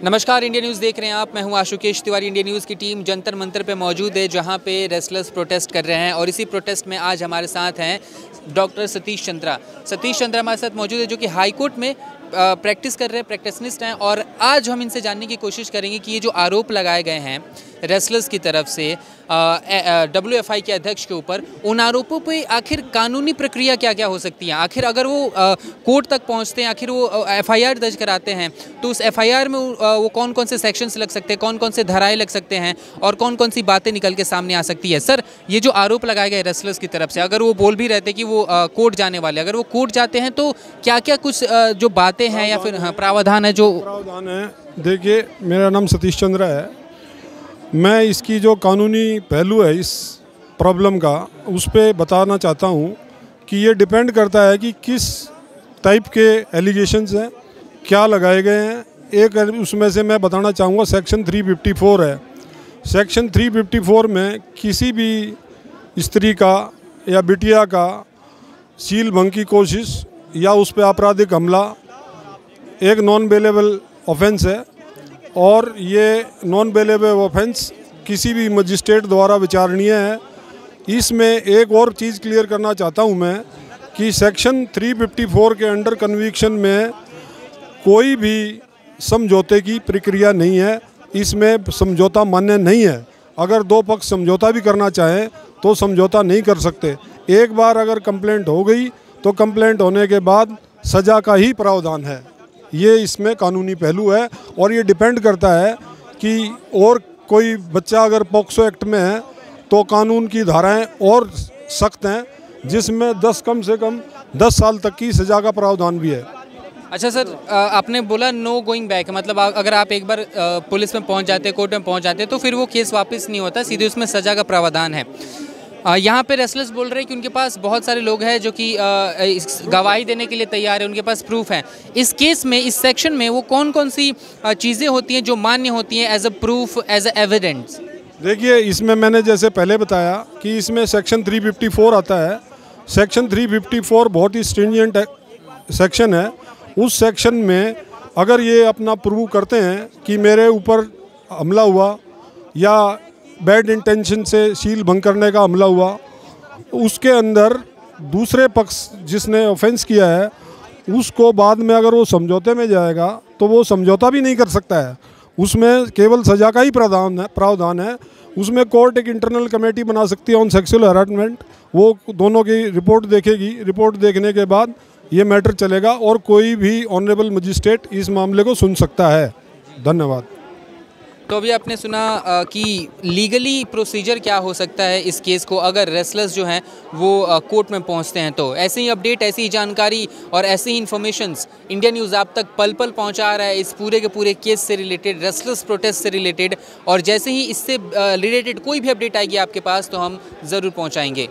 नमस्कार, India news देख रहे हैं आप। मैं हूं आशुकेश तिवारी। इंडिया न्यूज़ की टीम जंतर मंतर पे मौजूद है, जहां पे रेसलर्स प्रोटेस्ट कर रहे हैं और इसी प्रोटेस्ट में आज हमारे साथ हैं डॉक्टर सतीश चंद्रा। सतीश चंद्रा हमारे साथ मौजूद है, जो कि हाई कोर्ट में प्रैक्टिस कर रहे हैं, प्रैक्टिशनिस्ट हैं। और आज हम इनसे जानने की कोशिश करेंगे कि ये जो आरोप लगाए गए हैं रेसलर्स की तरफ से WFI के अध्यक्ष के ऊपर, उन आरोपों पे आखिर कानूनी प्रक्रिया क्या क्या हो सकती है। आखिर अगर वो कोर्ट तक पहुंचते हैं, आखिर वो FIR दर्ज कराते हैं, तो उस FIR में वो कौन कौन से सेक्शंस लग सकते हैं, कौन कौन से धाराएं लग सकते हैं और कौन कौन सी बातें निकल के सामने आ सकती है। सर, ये जो आरोप लगाए गए रेसलर्स की तरफ से, अगर वो बोल भी रहते कि वो कोर्ट जाने वाले, अगर वो कोर्ट जाते हैं तो क्या क्या कुछ जो बातें हैं या फिर प्रावधान है जो प्रावधान है। देखिए, मेरा नाम सतीश चंद्रा है। मैं इसकी जो कानूनी पहलू है इस प्रॉब्लम का, उस पर बताना चाहता हूँ कि ये डिपेंड करता है कि किस टाइप के एलिगेशंस हैं, क्या लगाए गए हैं। एक उसमें से मैं बताना चाहूँगा, सेक्शन 354 है। सेक्शन 354 में किसी भी स्त्री का या बिटिया का सील भंग की कोशिश या उस पर आपराधिक हमला एक नॉन बेलेबल ऑफेंस है, और ये नॉन बेलेबल ऑफेंस किसी भी मजिस्ट्रेट द्वारा विचारणीय है। इसमें एक और चीज़ क्लियर करना चाहता हूँ मैं कि सेक्शन 354 के अंडर कन्विक्शन में कोई भी समझौते की प्रक्रिया नहीं है। इसमें समझौता मान्य नहीं है। अगर दो पक्ष समझौता भी करना चाहें तो समझौता नहीं कर सकते। एक बार अगर कंप्लेंट हो गई तो कंप्लेंट होने के बाद सज़ा का ही प्रावधान है। ये इसमें कानूनी पहलू है, और ये डिपेंड करता है कि और कोई बच्चा अगर पॉक्सो एक्ट में है तो कानून की धाराएं और सख्त हैं, जिसमें कम से कम 10 साल तक की सज़ा का प्रावधान भी है। अच्छा सर, आपने बोला नो गोइंग बैक, मतलब अगर आप एक बार पुलिस में पहुंच जाते, कोर्ट में पहुंच जाते, तो फिर वो केस वापस नहीं होता, सीधे उसमें सज़ा का प्रावधान है। यहाँ पे रेसलर्स बोल रहे हैं कि उनके पास बहुत सारे लोग हैं जो कि गवाही देने के लिए तैयार है, उनके पास प्रूफ है। इस केस में, इस सेक्शन में वो कौन कौन सी चीज़ें होती हैं जो मान्य होती हैं as a proof, as a evidence? देखिए, इसमें मैंने जैसे पहले बताया कि इसमें सेक्शन 354 आता है। सेक्शन 354 बहुत ही स्ट्रिंजेंट सेक्शन है। उस सेक्शन में अगर ये अपना प्रूव करते हैं कि मेरे ऊपर हमला हुआ या बैड इंटेंशन से सील भंग करने का हमला हुआ, उसके अंदर दूसरे पक्ष जिसने ऑफेंस किया है उसको बाद में अगर वो समझौते में जाएगा तो वो समझौता भी नहीं कर सकता है। उसमें केवल सज़ा का ही प्रावधान है। उसमें कोर्ट एक इंटरनल कमेटी बना सकती है ऑन सेक्सुअल हरासमेंट। वो दोनों की रिपोर्ट देखेगी। रिपोर्ट देखने के बाद ये मैटर चलेगा और कोई भी ऑनरेबल मजिस्ट्रेट इस मामले को सुन सकता है। धन्यवाद। तो अभी आपने सुना कि लीगली प्रोसीजर क्या हो सकता है इस केस को अगर रेसलर्स जो हैं वो कोर्ट में पहुंचते हैं। तो ऐसे ही अपडेट, ऐसी ही जानकारी और ऐसी ही इन्फॉर्मेशंस इंडिया न्यूज़ आप तक पल पल पहुंचा रहा है, इस पूरे के पूरे केस से रिलेटेड, रेसलर्स प्रोटेस्ट से रिलेटेड। और जैसे ही इससे रिलेटेड कोई भी अपडेट आएगी आपके पास तो हम ज़रूर पहुँचाएँगे।